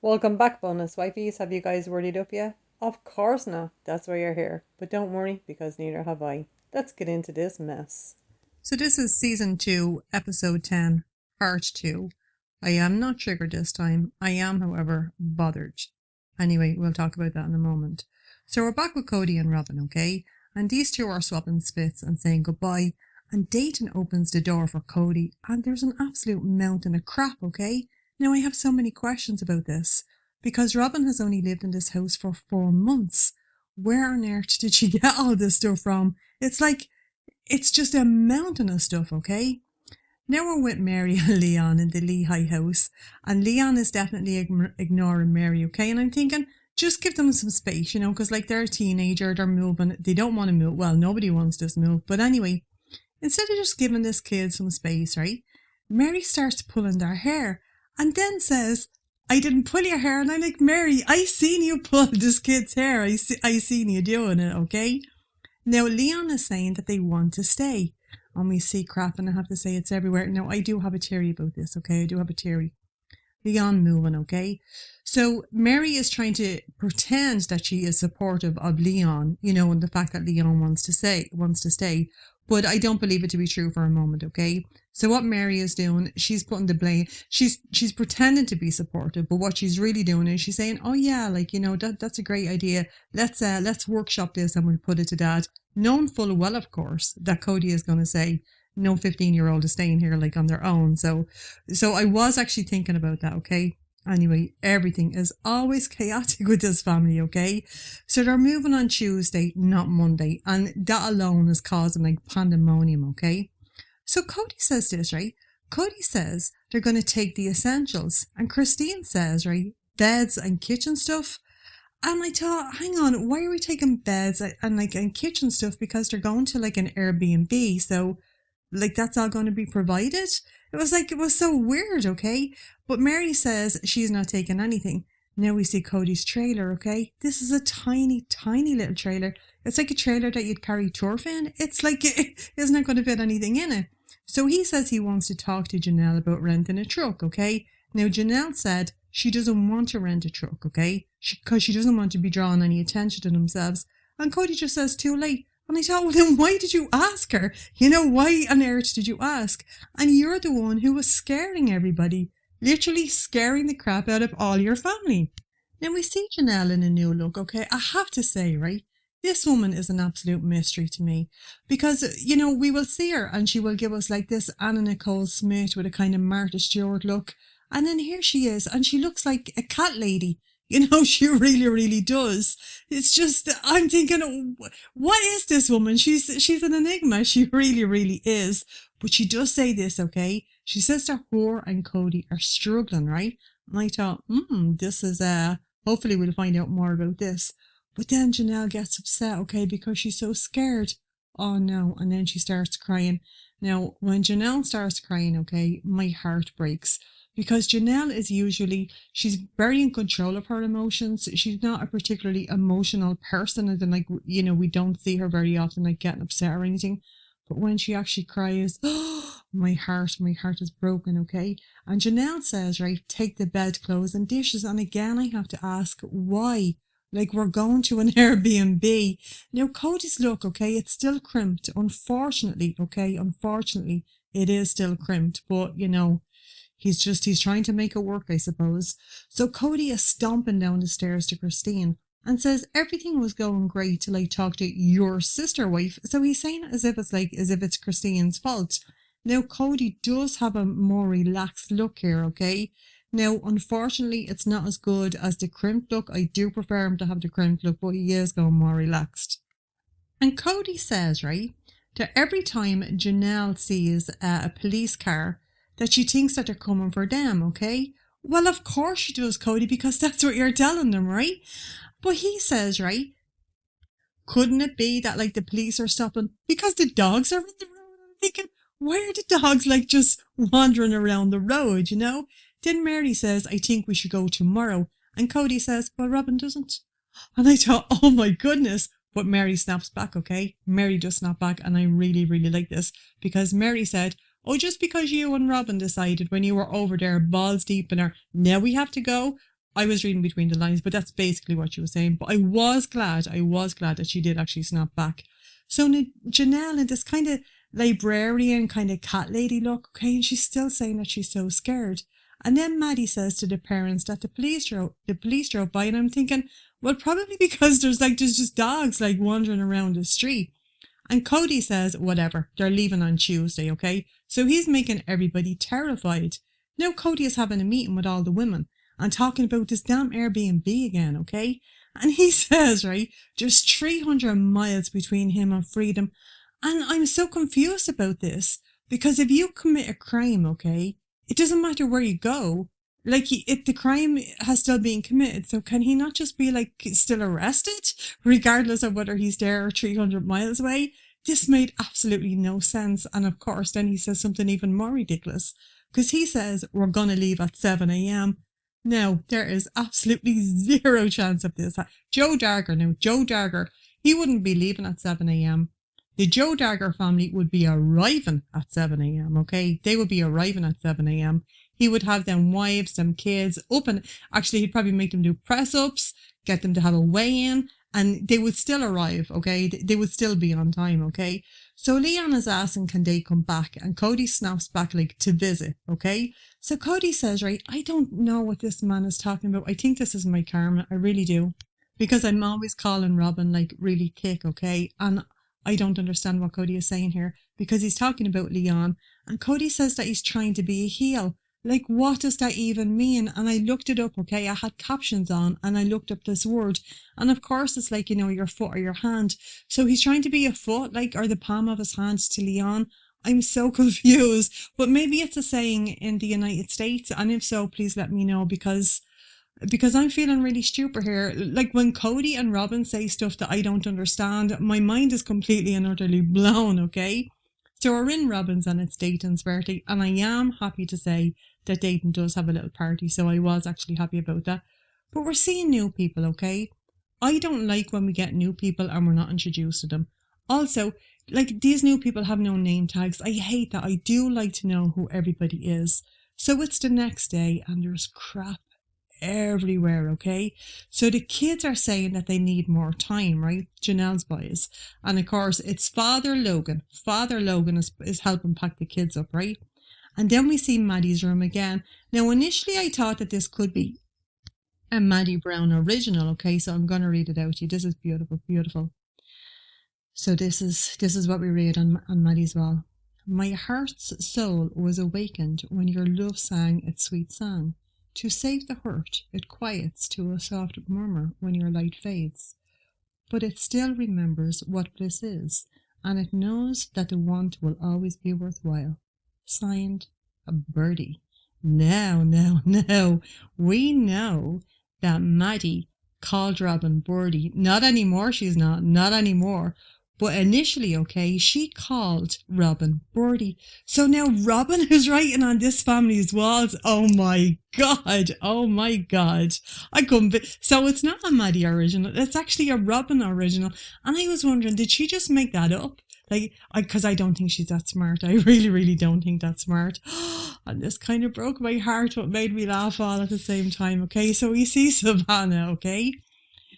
Welcome back, bonus wifeys. Have you guys worried up yet? Of course not. That's why you're here. But don't worry, because neither have I. Let's get into this mess. So this is season 2, episode 10, part 2. I am not triggered this time. I am, however, bothered. Anyway, we'll talk about that in a moment. So we're back with Kody and Robyn, okay? And these two are swapping spits and saying goodbye. And Dayton opens the door for Kody, and there's an absolute mountain of crap, okay? Now, I have so many questions about this because Robyn has only lived in this house for 4 months. Where on earth did she get all this stuff from? It's like, it's just a mountain of stuff, okay? Now we're with Mary and Leon in the Lehigh house, and Leon is definitely ignoring Mary, okay? And I'm thinking, just give them some space, because like they're a teenager, they're moving, they don't want to move. Well, nobody wants this move, but anyway, instead of just giving this kid some space, right? Mary starts pulling their hair and then says, I didn't pull your hair. And I'm like, Mary, I seen you pull this kid's hair. I seen you doing it, okay? Now, Leon is saying that they want to stay. And we see crap, and I have to say it's everywhere. Now, I do have a theory about this, okay? I do have a theory. Leon moving, okay? So Mary is trying to pretend that she is supportive of Leon, and the fact that Leon wants to stay. But I don't believe it to be true for a moment, okay? So what Mary is doing, she's putting the blame. She's pretending to be supportive, but what she's really doing is she's saying, "Oh yeah, like that's a great idea. Let's workshop this and we'll put it to Dad." Knowing full well, of course, that Kody is going to say, "No 15-year-old is staying here like on their own." So I was actually thinking about that, okay? Anyway, everything is always chaotic with this family, okay? So they're moving on Tuesday, not Monday, and that alone is causing like pandemonium, okay? So Kody says this, right? Kody says they're going to take the essentials, and Christine says, right, beds and kitchen stuff. And I thought, hang on, why are we taking beds and kitchen stuff? Because they're going to like an Airbnb, so like that's all going to be provided. It was so weird, okay? But Mary says she's not taking anything. Now we see Cody's trailer, okay? This is a tiny, tiny little trailer. It's like a trailer that you'd carry turf in. It's like it isn't going to fit anything in it. So he says he wants to talk to Janelle about renting a truck, okay? Now Janelle said she doesn't want to rent a truck, okay? Because she doesn't want to be drawing any attention to themselves. And Kody just says too late. And I thought, well, then why did you ask her? Why on earth did you ask? And you're the one who was scaring everybody, literally scaring the crap out of all your family. Now we see Janelle in a new look, okay? I have to say, right? This woman is an absolute mystery to me because, we will see her and she will give us like this Anna Nicole Smith with a kind of Martha Stewart look. And then here she is and she looks like a cat lady. She really, really does. It's just, I'm thinking, what is this woman? She's an enigma. She really, really is. But she does say this, okay? She says that her and Kody are struggling, right? And I thought, this is, hopefully we'll find out more about this. But then Janelle gets upset, okay, because she's so scared. Oh no. And then she starts crying. Now, when Janelle starts crying, okay, my heart breaks because Janelle is she's very in control of her emotions. She's not a particularly emotional person, and then we don't see her very often like getting upset or anything. But when she actually cries, oh, my heart is broken, okay? And Janelle says, right, take the bedclothes and dishes. And again, I have to ask, why? Like we're going to an Airbnb. Now, Cody's look, okay, it's still crimped. Unfortunately, okay, unfortunately, it is still crimped. But, he's trying to make it work, I suppose. So Kody is stomping down the stairs to Christine and says everything was going great till I talked to your sister wife. So he's saying it as if it's Christine's fault. Now Kody does have a more relaxed look here, okay? Now, unfortunately, it's not as good as the crimped look. I do prefer him to have the crimped look, but he is going more relaxed. And Kody says, right, that every time Janelle sees a police car, that she thinks that they're coming for them, okay? Well, of course she does, Kody, because that's what you're telling them, right? But he says, right, couldn't it be that like the police are stopping because the dogs are in the road? I'm thinking, why are the dogs like just wandering around the road, Then Mary says, I think we should go tomorrow. And Kody says, well, Robyn doesn't. And I thought, oh my goodness. But Mary snaps back, okay? Mary does snap back, and I really, really like this because Mary said, oh, just because you and Robyn decided when you were over there balls deep in her, now we have to go. I was reading between the lines, but that's basically what she was saying. But I was glad that she did actually snap back. So Janelle in this kind of librarian, kind of cat lady look, okay, and she's still saying that she's so scared. And then Maddie says to the parents that the police drove by, and I'm thinking, well, probably because there's just dogs like wandering around the street. And Kody says, whatever, they're leaving on Tuesday, okay? So he's making everybody terrified. Now Kody is having a meeting with all the women and talking about this damn Airbnb again, okay? And he says, right, there's 300 miles between him and freedom. And I'm so confused about this because if you commit a crime, okay, it doesn't matter where you go. Like, if the crime has still been committed, so can he not just be, like, still arrested, regardless of whether he's there or 300 miles away? This made absolutely no sense. And, of course, then he says something even more ridiculous, because he says, we're going to leave at 7 a.m. No, there is absolutely zero chance of this. Joe Darger, he wouldn't be leaving at 7 a.m. The Joe Darger family would be arriving at 7 a.m, okay? They would be arriving at 7 a.m. He would have them wives, them kids up, and actually he'd probably make them do press-ups, get them to have a weigh-in, and they would still arrive, okay? They would still be on time, okay? So Leon is asking, can they come back? And Kody snaps back, like, to visit, okay? So Kody says, right, I don't know what this man is talking about. I think this is my karma. I really do. Because I'm always calling Robyn, like, really thick, okay? And I don't understand what Kody is saying here, because he's talking about Leon, and Kody says that he's trying to be a heel. Like, what does that even mean? And I looked it up, okay? I had captions on and I looked up this word. And of course, it's like, your foot or your hand. So he's trying to be a foot, like, or the palm of his hand to Leon. I'm so confused. But maybe it's a saying in the United States. And if so, please let me know, because I'm feeling really stupid here. Like, when Kody and Robyn say stuff that I don't understand, my mind is completely and utterly blown, okay? So we're in Robyn's and it's Dayton's birthday, and I am happy to say that Dayton does have a little party, so I was actually happy about that. But we're seeing new people, okay? I don't like when we get new people and we're not introduced to them. Also, like, these new people have no name tags. I hate that. I do like to know who everybody is. So it's the next day and there's crap everywhere, okay? So the kids are saying that they need more time, right? Janelle's boys. And of course, it's Father Logan. Father Logan is helping pack the kids up, right? And then we see Maddie's room again. Now, initially I thought that this could be a Maddie Brown original, okay? So I'm going to read it out to you. This is beautiful, beautiful. So this is what we read on Maddie's wall. My heart's soul was awakened when your love sang its sweet song. To save the hurt, it quiets to a soft murmur when your light fades. But it still remembers what bliss is, and it knows that the want will always be worthwhile. Signed, a birdie. Now, we know that Maddie called Robyn birdie. Not anymore, she's not anymore. But initially, okay, she called Robyn birdie. So now Robyn is writing on this family's walls. Oh my God. I couldn't be. So it's not a Maddie original. It's actually a Robyn original. And I was wondering, did she just make that up? Like, because I don't think she's that smart. I really don't think that's smart. And this kind of broke my heart, but made me laugh all at the same time, okay? So we see Savannah, okay?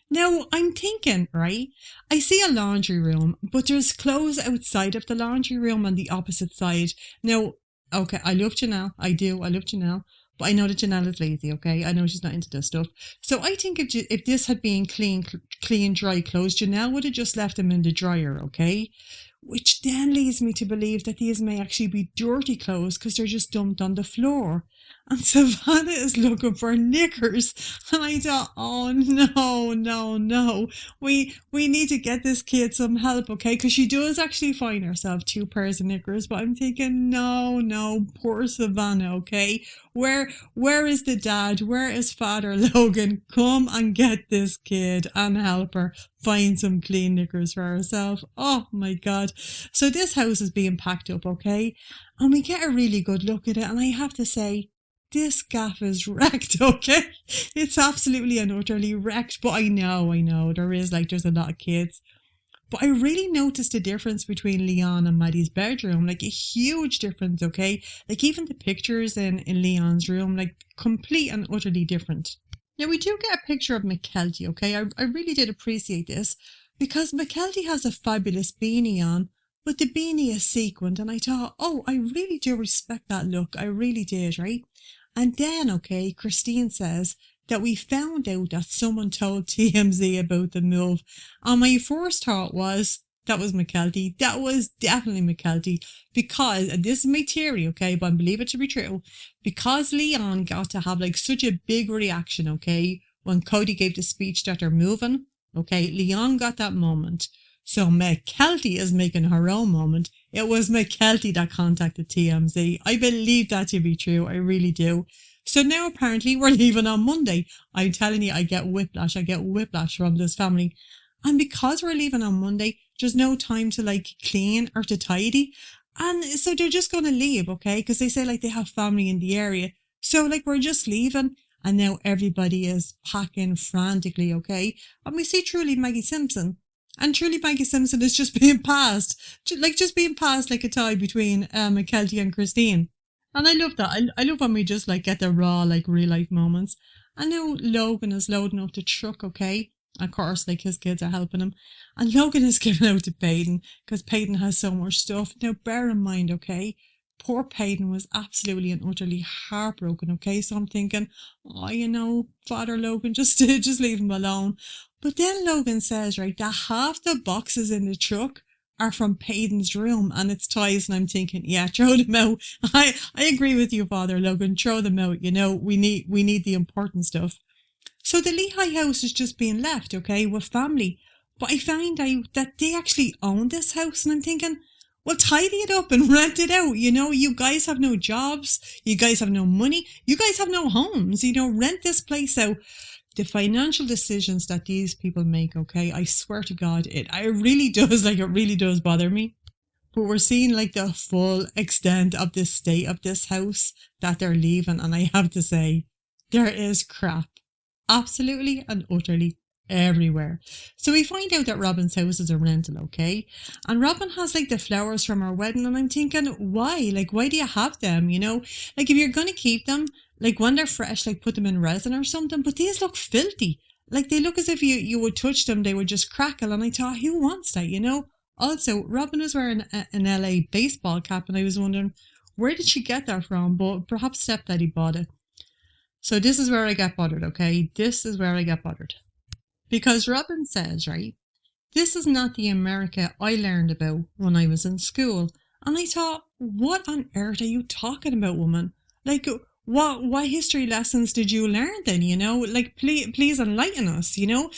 Now, I'm thinking, right, I see a laundry room, but there's clothes outside of the laundry room on the opposite side. Now, okay, I love Janelle. I love Janelle. But I know that Janelle is lazy, okay? I know she's not into this stuff. So I think if this had been clean, dry clothes, Janelle would have just left them in the dryer, okay? Which then leads me to believe that these may actually be dirty clothes because they're just dumped on the floor. And Savannah is looking for knickers. And I thought, oh no. We need to get this kid some help, okay? Because she does actually find herself 2 pairs of knickers. But I'm thinking, no, poor Savannah, okay? Where is the dad? Where is Father Logan? Come and get this kid and help her find some clean knickers for herself. Oh my God. So this house is being packed up, okay? And we get a really good look at it. And I have to say, this gaff is wrecked, okay? It's absolutely and utterly wrecked. But I know, there's a lot of kids. But I really noticed the difference between Leon and Maddie's bedroom, like a huge difference, okay? Like even the pictures in Leon's room, like complete and utterly different. Now, we do get a picture of McKelty, okay? I really did appreciate this because McKelty has a fabulous beanie on, but the beanie is sequined, and I thought, oh, I really do respect that look. I really did, right? And then, okay, Christine says that we found out that someone told TMZ about the move. And my first thought was, that was McKelty. That was definitely McKelty because, and this is my theory, okay, but I believe it to be true, because Leon got to have like such a big reaction, okay, when Kody gave the speech that they're moving, okay, Leon got that moment. So McKelty is making her own moment. It was McKelty that contacted TMZ. I believe that to be true. I really do. So now apparently we're leaving on Monday. I'm telling you, I get whiplash. I get whiplash from this family. And because we're leaving on Monday, there's no time to like clean or to tidy. And so they're just going to leave, okay? Because they say like they have family in the area. So like we're just leaving. And now everybody is packing frantically, okay? And we see truly Maggie Simpson. And truly Maggie Simpson is just being passed. Just being passed like a tie between McKelty and Christine. And I love that. I love when we just like get the raw, like real life moments. And now Logan is loading up the truck, okay? Of course, like his kids are helping him. And Logan is giving out to Peyton because Peyton has so much stuff. Now, bear in mind, okay, poor Peyton was absolutely and utterly heartbroken, okay? So I'm thinking, oh, you know, Father Logan, just leave him alone. But then Logan says, right, that half the boxes in the truck are from Peyton's room and it's toys, and I'm thinking, yeah, throw them out. I agree with you, Father Logan, throw them out. You know, we need the important stuff. So the Lehigh house is just being left, okay, with family. But I find out that they actually own this house, and I'm thinking, well, tidy it up and rent it out. You know, you guys have no jobs, you guys have no money, you guys have no homes. You know, rent this place out. The financial decisions that these people make, okay, I swear to God, it really does bother me. But we're seeing like the full extent of the state of this house that they're leaving, and I have to say, there is crap absolutely and utterly everywhere. So we find out that Robyn's house is a rental, okay? And Robyn has like the flowers from her wedding, and I'm thinking, why? Like, why do you have them? You know, like if you're gonna keep them, like when they're fresh, like put them in resin or something. But these look filthy. Like they look as if you would touch them, they would just crackle. And I thought, who wants that? You know. Also, Robyn was wearing an LA baseball cap, and I was wondering where did she get that from? But perhaps stepdaddy bought it. So this is where I get bothered, okay? This is where I get bothered. Because Robyn says, right, this is not the America I learned about when I was in school. And I thought, what on earth are you talking about, woman? Like, what history lessons did you learn then, you know? Like, please enlighten us, you know?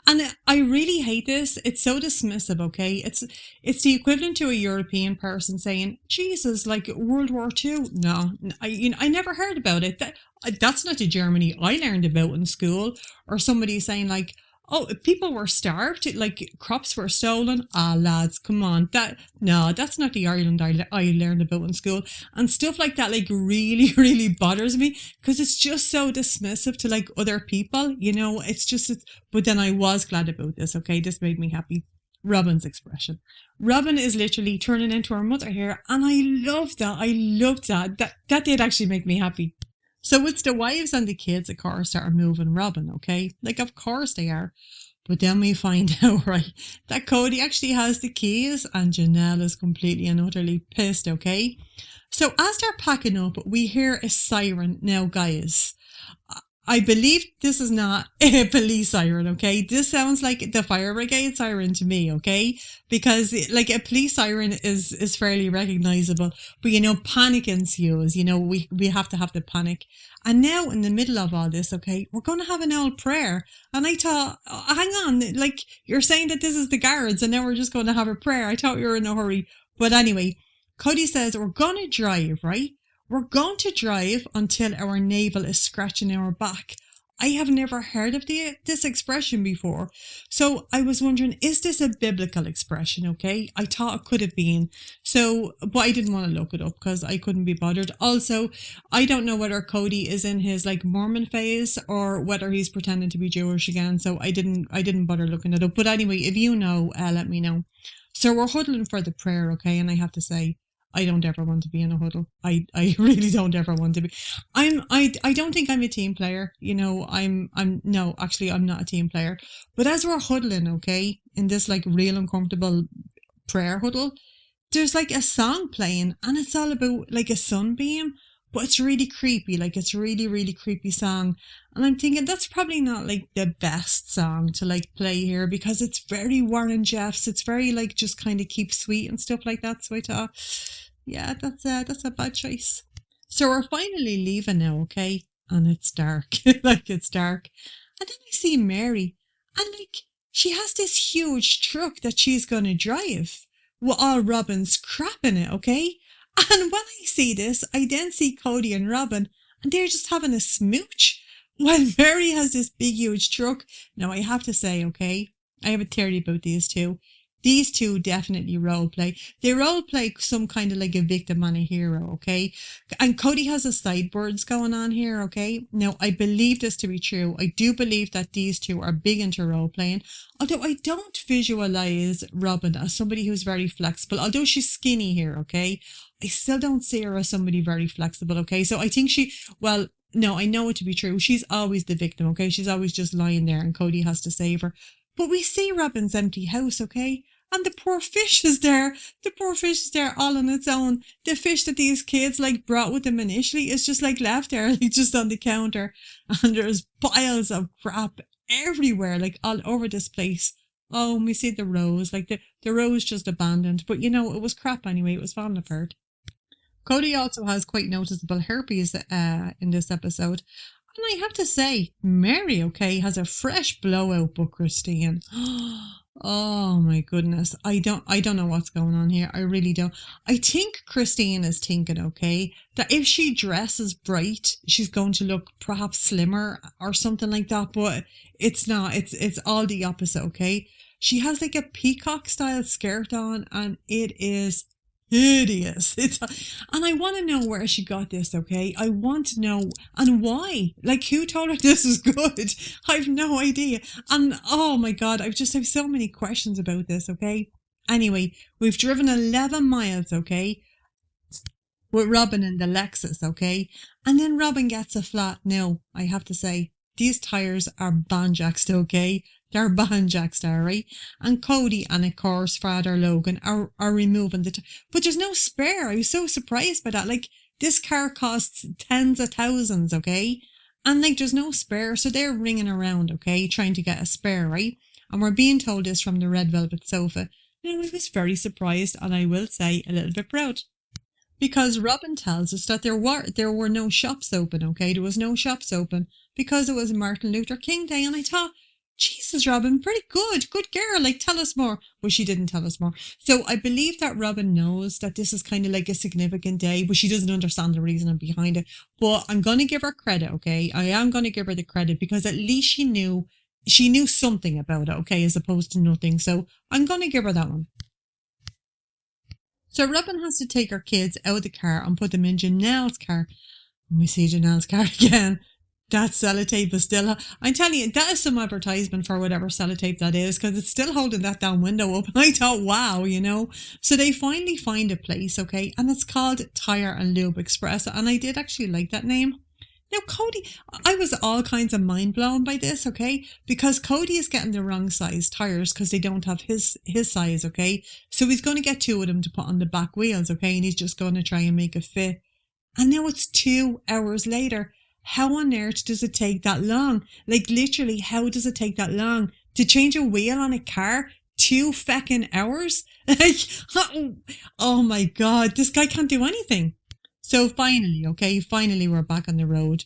And I really hate this. It's so dismissive, okay? It's the equivalent to a European person saying, Jesus, like World War II. No, I never heard about it. That's not the Germany I learned about in school. Or somebody saying like, oh, people were starved, like crops were stolen. Ah, lads, come on. That's not the Ireland I learned about in school. And stuff like that, like really, really bothers me because it's just so dismissive to like other people, you know, but then I was glad about this, okay? This made me happy. Robyn's expression. Robyn is literally turning into her mother here, and I love that. I loved that. That did actually make me happy. So it's the wives and the kids, of course, that are moving Robyn, okay? Like, of course they are. But then we find out, right, that Kody actually has the keys and Janelle is completely and utterly pissed, okay? So as they're packing up, we hear a siren. Now, guys, I believe this is not a police siren, okay? This sounds like the fire brigade siren to me, okay? Because like a police siren is fairly recognizable, but you know, panic ensues, you know, we have to have the panic. And now in the middle of all this, okay, we're going to have an old prayer. And I thought, oh, hang on, like you're saying that this is the guards and now we're just going to have a prayer. I thought we were in a hurry. But anyway, Kody says we're going to drive, right? We're going to drive until our navel is scratching our back. I have never heard of this expression before. So I was wondering, is this a biblical expression? Okay. I thought it could have been. So, but I didn't want to look it up because I couldn't be bothered. Also, I don't know whether Kody is in his like Mormon phase or whether he's pretending to be Jewish again. So I didn't bother looking it up. But anyway, if you know, let me know. So we're huddling for the prayer. Okay. And I have to say, I don't ever want to be in a huddle. I really don't ever want to be. I don't think I'm a team player. You know, no, actually I'm not a team player. But as we're huddling, okay, in this like real uncomfortable prayer huddle, there's like a song playing and it's all about like a sunbeam, but it's really creepy. Like it's really, really creepy song. And I'm thinking that's probably not like the best song to like play here because it's very Warren Jeffs. It's very like just kind of keep sweet and stuff like that. So I thought, yeah, that's a bad choice. So we're finally leaving now, okay? And it's dark. Like it's dark. And then we see Mary and like she has this huge truck that she's gonna drive with all Robyn's crap in it, okay? And when I see this, I then see Kody and Robyn, and they're just having a smooch while Mary has this big, huge truck. Now, I have to say, okay, I have a theory about these two. These two definitely role play. They role play some kind of like a victim and a hero, okay? And Kody has a sideboards going on here, okay? Now, I believe this to be true. I do believe that these two are big into role playing. Although I don't visualize Robyn as somebody who's very flexible. Although she's skinny here, okay? I still don't see her as somebody very flexible, okay? So I think well, no, I know it to be true. She's always the victim, okay? She's always just lying there and Kody has to save her. But we see Robyn's empty house, okay? And the poor fish is there. The poor fish is there all on its own. The fish that these kids like brought with them initially is just like left there, like just on the counter. And there's piles of crap everywhere, like all over this place. Oh, and we see the rose, like the rose just abandoned. But you know, it was crap anyway. It was falling apart. Kody also has quite noticeable herpes in this episode. And I have to say, Mary, okay, has a fresh blowout book, Christine. Oh my goodness. I don't know what's going on here. I really don't. I think Christine is thinking, okay, that if she dresses bright, she's going to look perhaps slimmer or something like that, but it's not. It's all the opposite, okay? She has like a peacock style skirt on and it is hideous. And I want to know where she got this, okay? I want to know and why. Like, who told her this is good? I've no idea. And oh my god, I have so many questions about this, okay? Anyway, we've driven 11 miles, okay, with Robyn in the Lexus, okay? And then Robyn gets a flat. Now, I have to say, these tires are banjaxed, okay? They're banjaxed, all right? And Kody and, of course, Father Logan are removing but there's no spare. I was so surprised by that. Like, this car costs tens of thousands, okay? And, like, there's no spare. So they're ringing around, okay, trying to get a spare, right? And we're being told this from the red velvet sofa. Now, I was very surprised, and I will say a little bit proud. Because Robyn tells us that there were no shops open, okay? There was no shops open because it was Martin Luther King Day. And I thought, Jesus, Robyn, pretty good girl, like tell us more. Well, she didn't tell us more. So I believe that Robyn knows that this is kind of like a significant day, but she doesn't understand the reasoning behind it. But I'm going to give her credit, okay? I am going to give her the credit because at least she knew something about it, okay, as opposed to nothing. So I'm going to give her that one. So Robyn has to take her kids out of the car and put them in Janelle's car. And we see Janelle's car again. That sellotape is still... I'm telling you, that is some advertisement for whatever sellotape that is, because it's still holding that down window up. And I thought, wow, you know. So they finally find a place, okay, and it's called Tire and Lube Express. And I did actually like that name. Now, Kody, I was all kinds of mind blown by this, okay? Because Kody is getting the wrong size tires because they don't have his size, okay? So he's going to get two of them to put on the back wheels, okay? And he's just going to try and make it fit. And now it's 2 hours later. How on earth does it take that long? Like, literally, how does it take that long? To change a wheel on a car? 2 feckin' hours? Like, oh my God, this guy can't do anything. So finally we're back on the road.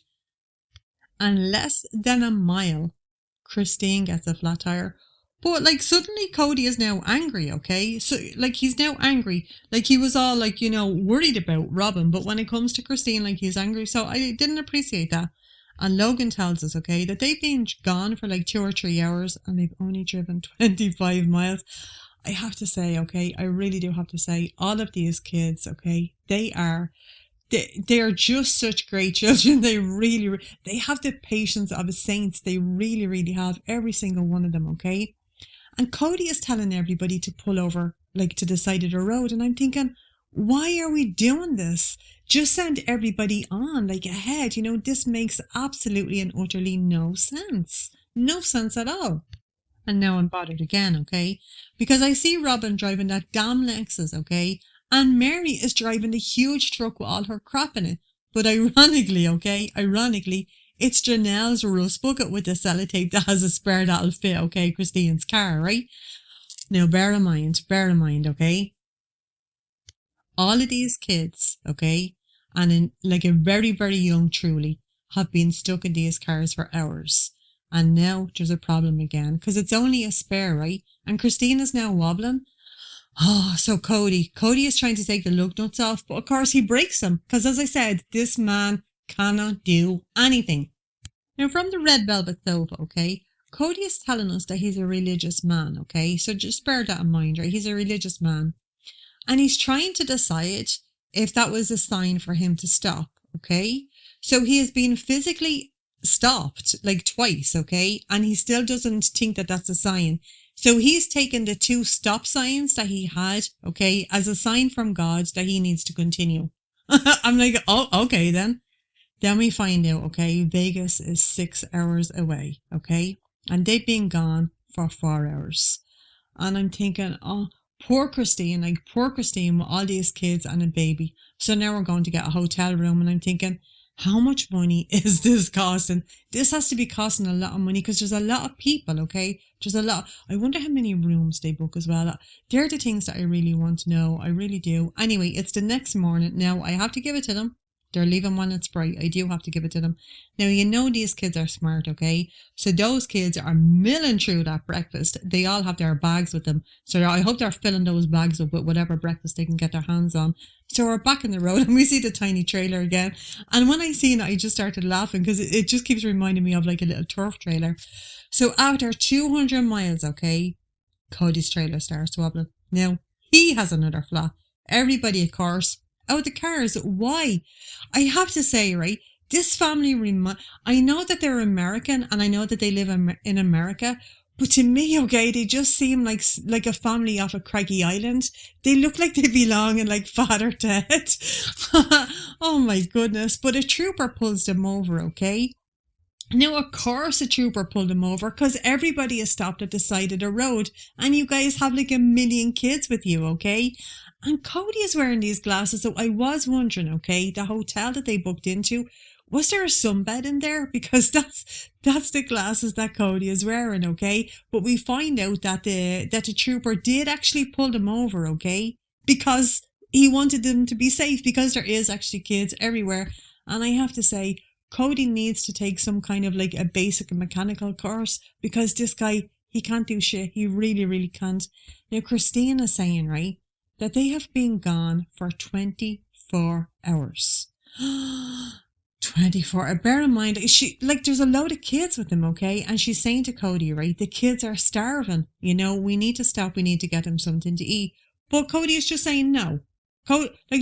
And less than a mile, Christine gets a flat tire. But like suddenly Kody is now angry, okay? So like he's now angry. Like he was all like, you know, worried about Robyn. But when it comes to Christine, like he's angry. So I didn't appreciate that. And Logan tells us, okay, that they've been gone for like 2 or 3 hours and they've only driven 25 miles. I have to say, okay, I really do have to say, all of these kids, okay, they are just such great children. They really, they have the patience of saints. They really, really have, every single one of them, okay? And Kody is telling everybody to pull over, like to the side of the road. And I'm thinking, Why are we doing this? Just send everybody on like ahead. This makes absolutely and utterly no sense. No sense at all. And now I'm bothered again, okay? Because I see Robyn driving that damn Lexus, okay? And Mary is driving the huge truck with all her crap in it. But ironically, okay? Ironically, it's Janelle's rust bucket with the sellotape that has a spare that'll fit, okay? Christine's car, right? Now bear in mind, okay? All of these kids, okay? And in like a very, very young truly have been stuck in these cars for hours. And now there's a problem again because it's only a spare, right? And Christine is now wobbling. Oh, so Kody is trying to take the lug nuts off, but of course he breaks them because, as I said, this man cannot do anything. Now, from the red velvet sofa, okay, Kody is telling us that he's a religious man, okay? So just bear that in mind, right? He's a religious man. And he's trying to decide if that was a sign for him to stop, okay? So he has been physically stopped like twice, okay? And he still doesn't think that that's a sign. So he's taken the 2 stop signs that he had, okay, as a sign from God that he needs to continue. I'm like, oh, okay then. Then we find out, okay, Vegas is 6 hours away, okay? And they've been gone for 4 hours. And I'm thinking, oh, poor Christine with all these kids and a baby. So now we're going to get a hotel room, and I'm thinking, how much money is this costing? This has to be costing a lot of money because there's a lot of people, okay? There's a lot. I wonder how many rooms they book as well. They're the things that I really want to know. I really do. Anyway, it's the next morning. Now, I have to give it to them. They're leaving when it's bright. I do have to give it to them. Now, these kids are smart, okay? So those kids are milling through that breakfast. They all have their bags with them. So I hope they're filling those bags up with whatever breakfast they can get their hands on. So we're back in the road and we see the tiny trailer again. And when I seen it, I just started laughing because it just keeps reminding me of like a little turf trailer. So after 200 miles, okay, Kody's trailer starts wobbling. Now, he has another flat. Everybody, of course, out of the cars. Why? I have to say, right, this family, I know that they're American and I know that they live in America, but to me, okay, they just seem like a family off a craggy island. They look like they belong in like Father Ted. Oh my goodness. But a trooper pulls them over, okay? Now, of course, a trooper pulled him over because everybody is stopped at the side of the road and you guys have like a million kids with you, okay? And Kody is wearing these glasses. So I was wondering, okay, the hotel that they booked into, was there a sunbed in there? Because that's the glasses that Kody is wearing, okay? But we find out that the trooper did actually pull them over, okay? Because he wanted them to be safe because there is actually kids everywhere. And I have to say, Kody needs to take some kind of like a basic mechanical course because this guy, he can't do shit. He really, really can't. Now, Christine is saying, right, that they have been gone for 24 hours. 24. Bear in mind, there's a load of kids with them, okay? And she's saying to Kody, right, the kids are starving. We need to stop. We need to get them something to eat. But Kody is just saying no.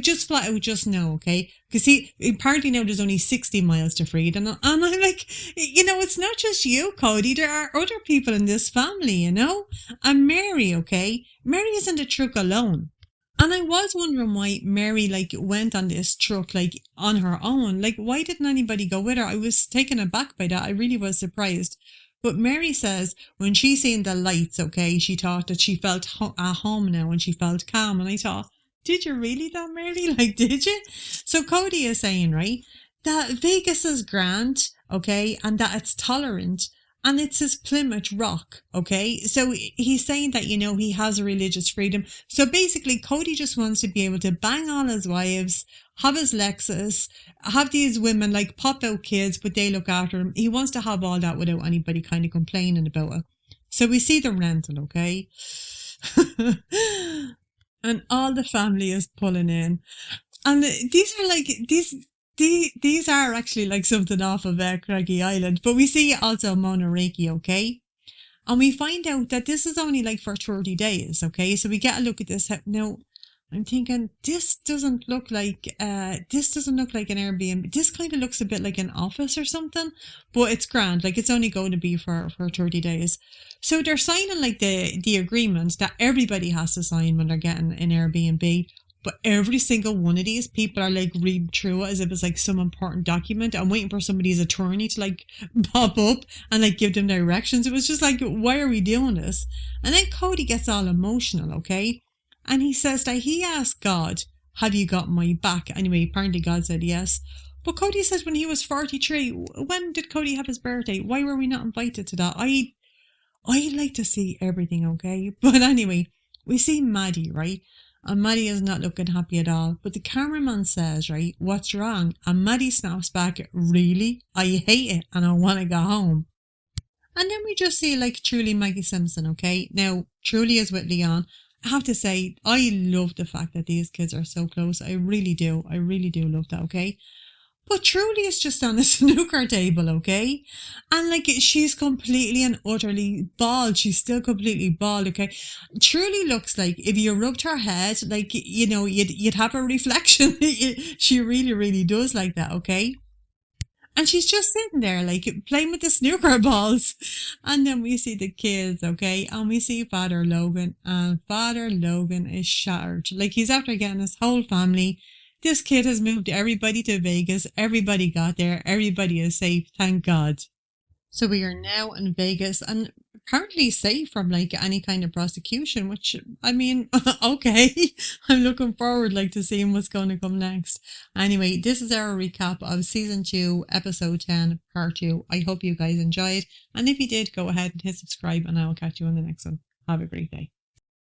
Just flat out, just no, okay? Because apparently now there's only 60 miles to freedom. And I'm like, it's not just you, Kody. There are other people in this family, And Mary, okay? Mary isn't a truck alone. And I was wondering why Mary, went on this truck, on her own. Why didn't anybody go with her? I was taken aback by that. I really was surprised. But Mary says when she seen the lights, okay, she thought that she felt at home now and she felt calm. And I thought, did you really though, Mary? Did you? So Kody is saying, right, that Vegas is grand, okay, and that it's tolerant. And it's his Plymouth Rock, okay? So he's saying that, he has a religious freedom. So basically, Kody just wants to be able to bang all his wives, have his Lexus, have these women, pop out kids, but they look after him. He wants to have all that without anybody kind of complaining about it. So we see the rental, okay? And all the family is pulling in. And these are these are actually something off of Craggy Island, but we see also Mona Reiki, okay? And we find out that this is only for 30 days, okay? So we get a look at this. Now, I'm thinking, this doesn't look like an Airbnb. This kind of looks a bit like an office or something, but it's grand. It's only going to be for 30 days. So they're signing the agreement that everybody has to sign when they're getting an Airbnb. But every single one of these people are like reading through it as if it's like some important document. I'm waiting for somebody's attorney to like pop up and like give them directions. It was just like, why are we doing this? And then Kody gets all emotional, okay? And he says that he asked God, have you got my back? Anyway, apparently God said yes. But Kody says when he was 43, when did Kody have his birthday? Why were we not invited to that? I like to see everything, okay? But anyway, we see Maddie, right? And Maddie is not looking happy at all. But the cameraman says, right, what's wrong? And Maddie snaps back, really? I hate it and I want to go home. And then we just see like truly Maggie Simpson, okay? Now, Truly is with Leon. I have to say, I love the fact that these kids are so close. I really do. I really do love that, okay? But Truly is just on the snooker table, okay? And like she's completely and utterly bald. She's still completely bald, okay? Truly looks like if you rubbed her head, like, you know, you'd have a reflection. She really, really does like that, okay? And she's just sitting there, like, playing with the snooker balls. And then we see the kids, okay? And we see Father Logan. And Father Logan is shattered. Like, he's after getting his whole family. This kid has moved everybody to Vegas. Everybody got there. Everybody is safe. Thank God. So we are now in Vegas and apparently safe from like any kind of prosecution, which I mean, okay. I'm looking forward like to seeing what's going to come next. Anyway, this is our recap of season 2, episode 10, part 2. I hope you guys enjoyed. And if you did, go ahead and hit subscribe and I will catch you on the next one. Have a great day.